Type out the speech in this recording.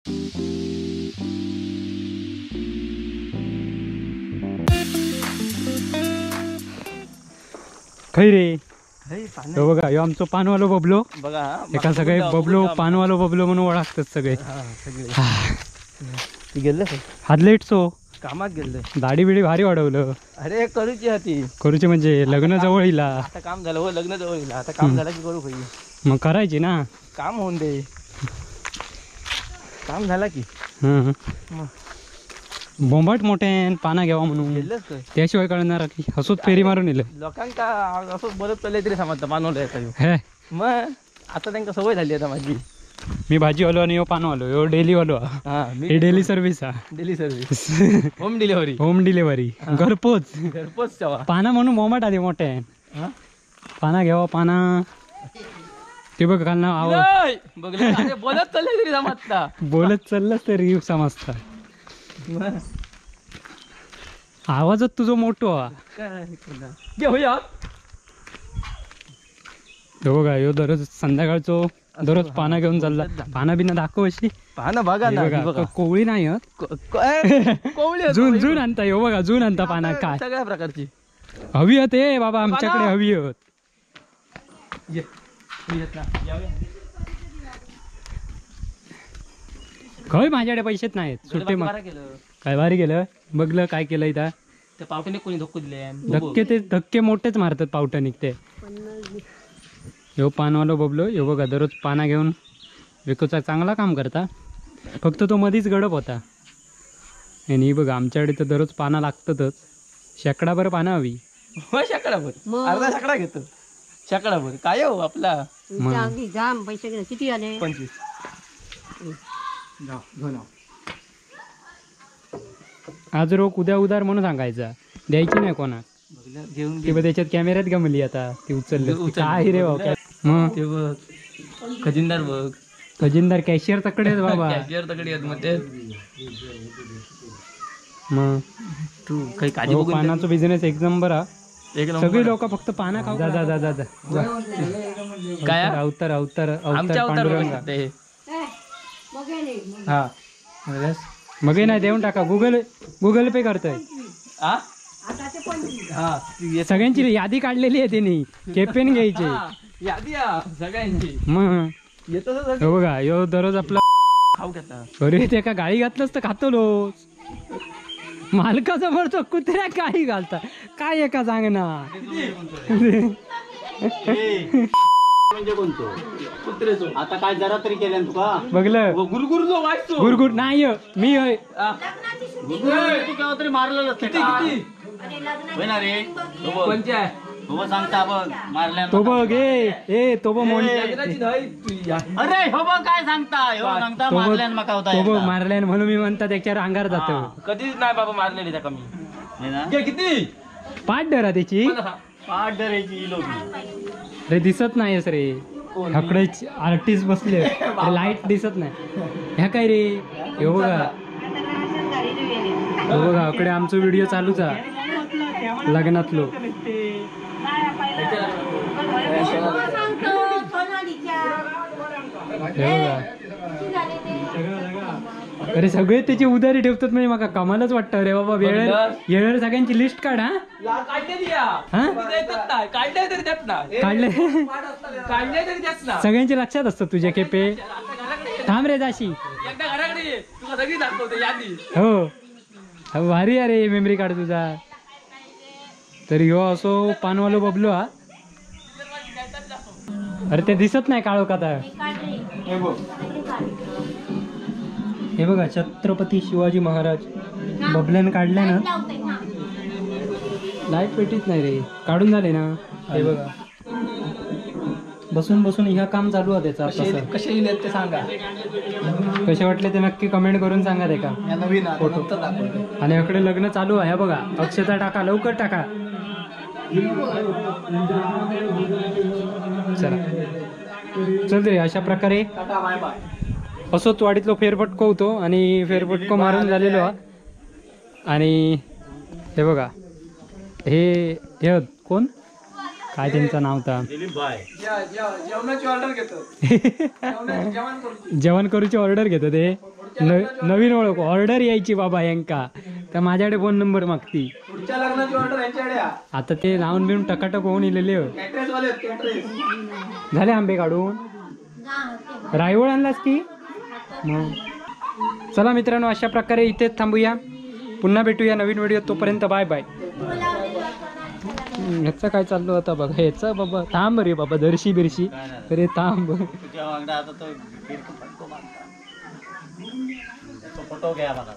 खै रे बघा ह्यो आमचो पानवालो बबलो बघा एका सगळे बबलो पानवालो बबलो म्हणून ओळखतात सगळे गेलं हात लेटचो कामात गेलं दाढी बिडी भारी वाढवलं अरे करूची हाती करूचे म्हणजे लग्न जवळ येईल आता काम झालं हो लग्न जवळ येईल आता काम झालं की करू पाहिजे मग करायची ना काम होऊन दे काम झाला की बोंबाट मोठे पाना घ्यावा म्हणून गेलंच काय त्याशिवाय कळणार की हसूत फेरी मारून येलं लोकांका असं बोलत चाललंय तरी समजतं मानवलं आहे हे मग आता त्यांना सवय झाली आता माझी मी भाजी वालो आणि ह्यो पानो आलो ह्यो डेली वालो हा हे डेली सर्व्हिस हा daily service home delivery home delivery घरपोच घरपोच सेवा पाना म्हणून बोंबाट आली मोठे पाना घ्यावा पाना ते बघ काल ना बघलं बोलत चाललंय तरी समजता बोलत चाललंच तरी समजता आवाजच तुझं मोठो घेऊया तो बघा ह्यो दररोज संध्याकाळचो दररोज पाना घेऊन चालला पाना बिना दाखव अशी पाना बघा ना बघा कोवळी नाही कोवळी जून जून आणता ह्यो बघा जून आणता पाना काय सगळ्या प्रकारची हवी होत ए बाबा आमच्याकडे हवी होत खय माझ्याकडे पैसेच नाहीत सुट्टे मग काय भारी गेलं बघलं काय केलं इथं त्या पावट्याने कोणी धक्को दिले धक्के ते धक्के मोठेच मारतात पावटा निघते ह्यो पानवालो बबलो ह्यो बघा दररोज पाना घेऊन विकूचा चांगला काम करता फक्त तो मधीच गडप होता आणि बघा आमच्याकडे तर दररोज पाना लागतातच शेकडाभर पाना हवी हो शेकडाभर अर्धा शेकडा घेतो शेकडाभर काय हो आपला जाम पैसे गेले किती आले 25 आज रोख उद्या उदार म्हणून सांगायचा द्यायची नाही कोणा घेऊन किंवा त्याच्यात कॅमेऱ्यात गमली आता ती उचलली काय रे बाबा मग ते बघ खजिनदार बघ खजिनदार कॅशियर तकडे बाबा कॅशियर तकडे आहेत मध्ये मग तू काही काळजी हो, बघून पानाचा बिझनेस एक नंबर हा एक नंबर सगळी लोक फक्त पाना खाऊ जा जा जा जा जा. काय अवतार अवतार आमच्या अवतार अवतार पांडुरंगा ते हा मग नाही देऊन टाका गुगल पे करतोय हा हा सगळ्यांची यादी काढलेली आहे त्यांनी केपेन घ्यायचे यादी सगळ्यांची मग येतो हो बघा यो दररोज आपला खाऊ घेता अरे ते का गाळी घातलंच तर खातो लो मालकाचा म्हणतो कुत्र्या गाळी घालता काय एका सांगना म्हणजे कोणतो कुत्रेचो आता काय जरा तरी केलं तुका बघलं गुरगुरलो वाचतो गुरगुर नाही मी होय तू केव्हा तरी मारलेलं होय ना रे कोणत्या हो सांगता बघ मारल्या तो बघ ए तो बघ अरे हो बघ काय सांगता हो सांगता मारल्यान मका होता तो बघ मारल्यान म्हणून मी म्हणतात त्याच्यावर अंगार जातो कधीच नाही बाबा मारलेली त्या कमी किती पाठ डरा त्याची पाठ धरायची लोक रे दिसत नाहीस रे हकडे आर्टिस्ट बसले लाईट दिसत नाही ह्या काय रे हे बघा हो बघा अकडे आमचा व्हिडिओ चालूच आहे लग्नातलो अरे सगळे त्याची उधारी ठेवतात म्हणजे मला कमालच वाटतं रे बाबा वेळ सगळ्यांची लिस्ट काढ काढले सगळ्यांची लक्षात असतं तुझ्या केपे थांब रे जाशी हो भारी अरे मेमरी कार्ड तुझा तर ह्यो असो पानवालो बबलो हा अरे ते दिसत नाही काळो का हे बघा छत्रपती शिवाजी महाराज बबल्यान काढले ना लाईट पेटीत नाही रे काढून झाले ना हे बघा बसून बसून ह्या काम चालू आहे त्याचा कसे येईल ते सांगा कसे वाटले ते नक्की कमेंट करून सांगा ते का नवीन फोटो आणि अकडे लग्न चालू आहे बघा अक्षता टाका लवकर टाका चला चल रे अशा प्रकारे असोच वाडीतलो फेरफटको होतो आणि फेरफटको मारून झालेलो हा आणि हे बघा हे कोण काय त्यांचं नाव तर दिलीप भाई जेवणाची ऑर्डर घेतो जेवण करू जेवण करूची ऑर्डर घेतो ते नवीन ओळख ऑर्डर यायची बाबा यांका तर माझ्याकडे फोन नंबर मागती. पुढच्या लग्नाची ऑर्डर यांच्याकडे आता ते लावून बिवून टकाटक होऊन इलेले हो. कॅटरेस वाले कॅटरेस झाले आंबे काढून रायवळ आणलास की मग चला मित्रांनो अशा प्रकारे इथेच थांबूया. पुन्हा भेटूया नवीन व्हिडिओ. तोपर्यंत बाय बाय. ह्याचं काय चाललो आता बघा ह्याचं बाबा थांब रे बाबा दर्शी बिरशी अरे थांब. तुझ्या वांगडा आता तो फोटो घ्या मला